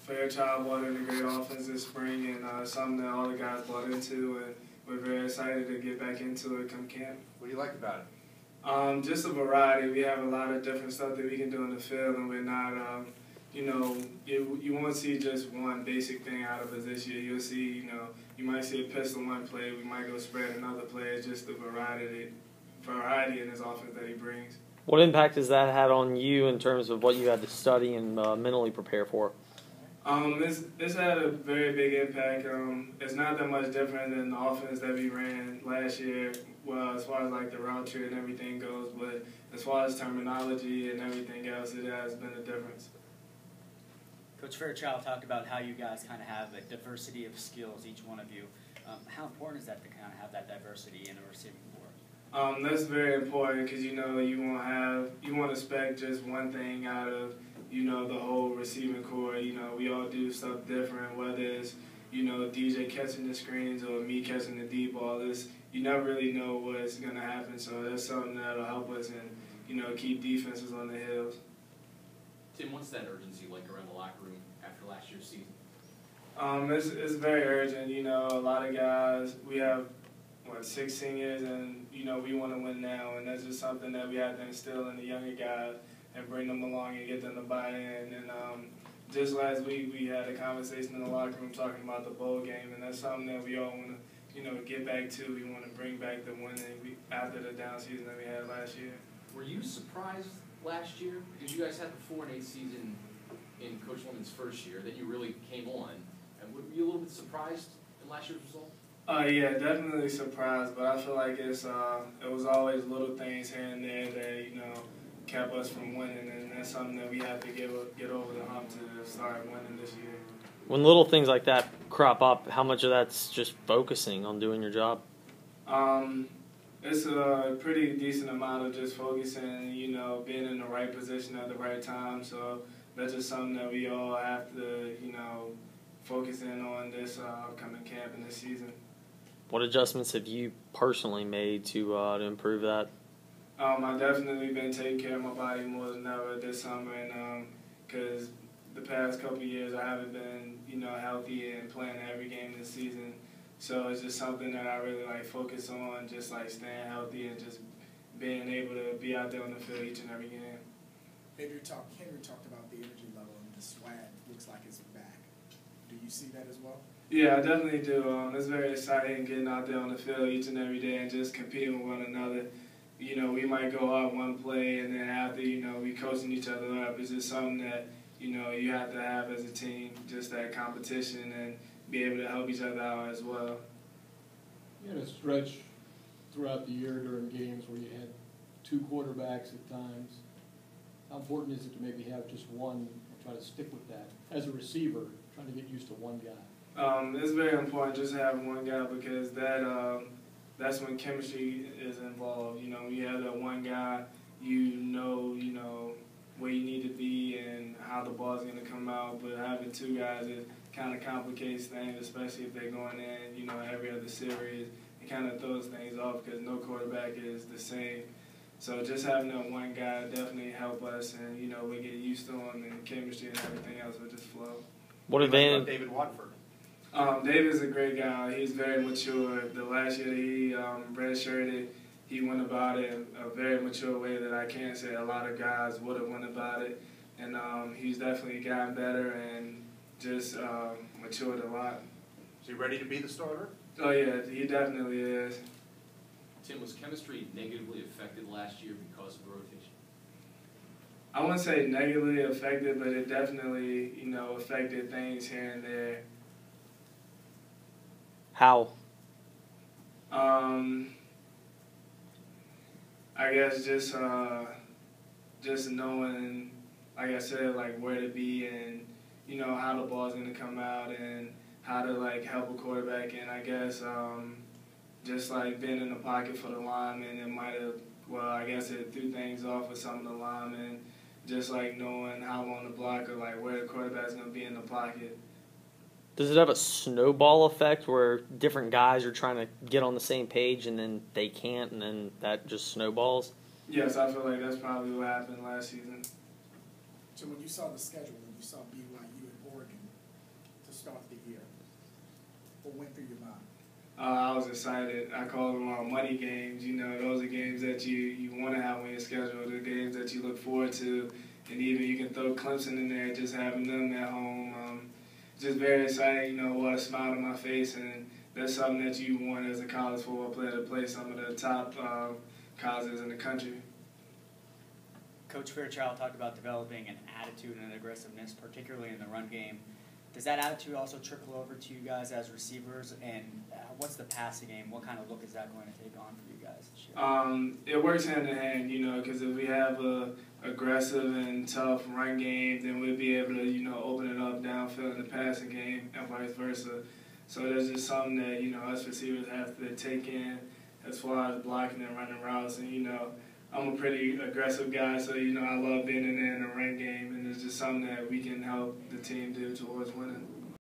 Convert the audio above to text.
Fairchild brought in a great offense this spring, and something that all the guys bought into, and we're very excited to get back into it come camp. What do you like about it? Just a variety. We have a lot of different stuff that we can do in the field, and we're not, you won't see just one basic thing out of us this year. You'll see, you might see a pistol one play, we might go spread another play. It's just the variety in his offense that he brings. What impact has that had on you in terms of what you had to study and mentally prepare for? It's had a very big impact. It's not that much different than the offense that we ran last year. Well, as far as like the route tree and everything goes, but as far as terminology and everything else, it has been a difference. Coach Fairchild talked about how you guys kind of have a diversity of skills, each one of you. How important is that to kind of have that diversity in a receiving corps? That's very important because you won't expect just one thing out of the whole receiving corps. We all do stuff different, whether it's DJ catching the screens or me catching the deep ball. You never really know what's gonna happen, so that's something that'll help us and keep defenses on the heels. Tim, what's that urgency like around the locker room after last year's season? It's very urgent. A lot of guys. We have 6 seniors, and we want to win now, and that's just something that we have to instill in the younger guys and bring them along and get them to buy in. And just last week we had a conversation in the locker room talking about the bowl game, and that's something that we all want to get back to. We want to bring back the winning after the down season that we had last year. Were you surprised last year? Because you guys had the 4-8 season in Coach Lemon's first year, then you really came on. And were you a little bit surprised in last year's result? Yeah, definitely surprised, but I feel like it was always little things here and there that kept us from winning, and that's something that we have to get over the hump to start winning this year. When little things like that crop up, how much of that's just focusing on doing your job? It's a pretty decent amount of just focusing, being in the right position at the right time. So that's just something that we all have to, focus in on this upcoming camp and this season. What adjustments have you personally made to improve that? I've definitely been taking care of my body more than ever this summer, and because the past couple of years I haven't been, healthy and playing every game this season. So it's just something that I really focus on, just staying healthy and just being able to be out there on the field each and every game. Henry talked about the energy level and the swag looks like it's back. Do you see that as well? Yeah, I definitely do. It's very exciting getting out there on the field each and every day and just competing with one another. We might go out one play, and then after, we coaching each other up. It's just something that, you have to have as a team, just that competition and be able to help each other out as well. You had a stretch throughout the year during games where you had 2 quarterbacks at times. How important is it to maybe have just one and try to stick with that? As a receiver, trying to get used to one guy. It's very important just having one guy because that's when chemistry is involved. When you have that one guy, you know where you need to be and how the ball's going to come out. But having 2 guys, it kind of complicates things, especially if they're going in, every other series. It kind of throws things off because no quarterback is the same. So just having that one guy definitely help us, and we get used to him, and chemistry and everything else will just flow. What advantage? David Watford. David's a great guy. He's very mature. The last year he redshirted, he went about it in a very mature way that I can't say a lot of guys would have went about it. And he's definitely gotten better and just matured a lot. Is he ready to be the starter? Oh yeah, he definitely is. Tim, was chemistry negatively affected last year because of the rotation? I wouldn't say negatively affected, but it definitely, affected things here and there. How? I guess just knowing, like I said, where to be and, how the ball's going to come out and how to, help a quarterback. And I guess just, being in the pocket for the lineman, it might have, I guess it threw things off with some of the linemen. Just, knowing how long to block or, where the quarterback's going to be in the pocket. Does it have a snowball effect where different guys are trying to get on the same page and then they can't, and then that just snowballs? Yes, I feel like that's probably what happened last season. So when you saw the schedule and you saw BYU and Oregon, what went through your mind? I was excited. I call them money games. You know, those are games that you want to have on your schedule, the games that you look forward to. And even you can throw Clemson in there, just having them at home. Just very excited, you know, what a smile on my face. And that's something that you want as a college football player, to play some of the top colleges in the country. Coach Fairchild talked about developing an attitude and an aggressiveness, particularly in the run game. Does that attitude also trickle over to you guys as receivers? And what's the passing game? What kind of look is that going to take on for you guys this year? It works hand in hand, you know, because if we have a aggressive and tough run game, then we'll be able to, you know, open it up downfield in the passing game and vice versa. So that's just something that, you know, us receivers have to take in as far as blocking and running routes. And, you know, I'm a pretty aggressive guy, so, you know, I love being in there in the run game, and it's just something that we can help the team do towards winning.